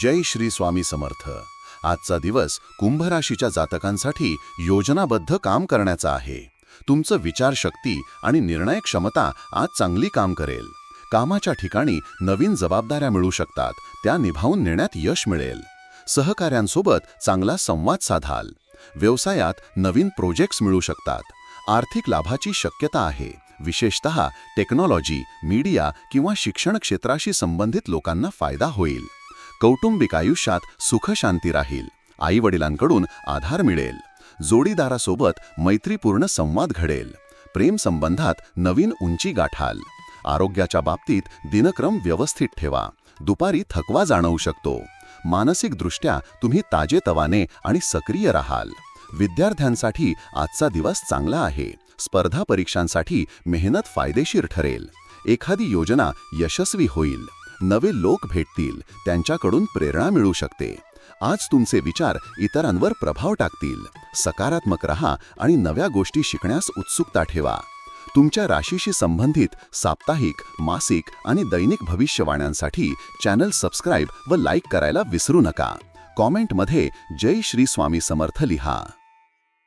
जय श्री स्वामी समर्थ. आजचा दिवस कुंभ राशीच्या जातकांसाठी योजनाबद्ध काम करण्याचा आहे. तुमचं विचारशक्ती आणि निर्णय क्षमता आज चांगली काम करेल. कामाच्या ठिकाणी नवीन जबाबदाऱ्या मिळू शकतात, त्या निभावून नेण्यात यश मिळेल. सहकाऱ्यांसोबत चांगला संवाद साधाल. व्यवसायात नवीन प्रोजेक्ट्स मिळू शकतात. आर्थिक लाभाची शक्यता आहे. विशेषतः टेक्नॉलॉजी, मीडिया किंवा शिक्षण क्षेत्राशी संबंधित लोकांना फायदा होईल. कौटुंबिक आयुष्यात सुखशांती राहील. आईवडिलांकडून आधार मिळेल. जोडीदारासोबत मैत्रीपूर्ण संवाद घडेल. प्रेम संबंधात नवीन उंची गाठाल. आरोग्याच्या बाबतीत दिनक्रम व्यवस्थित ठेवा. दुपारी थकवा जाणवू शकतो. मानसिकदृष्ट्या तुम्ही ताजेतवाने आणि सक्रिय राहाल. विद्यार्थ्यांसाठी आजचा दिवस चांगला आहे. स्पर्धा परीक्षांसाठी मेहनत फायदेशीर ठरेल. एखादी योजना यशस्वी होईल. नवे लोक भेटतील, त्यांच्याकडून प्रेरणा मिळू शकते. आज तुमचे विचार इतरांवर प्रभाव टाकतील. सकारात्मक रहा आणि नव्या गोष्टी शिकण्यास उत्सुकता ठेवा. तुमच्या राशीशी संबंधित साप्ताहिक, मासिक आणि दैनिक भविष्यवाण्यांसाठी चॅनल सबस्क्राईब व लाईक करायला विसरू नका. कॉमेंटमध्ये जय श्री स्वामी समर्थ लिहा.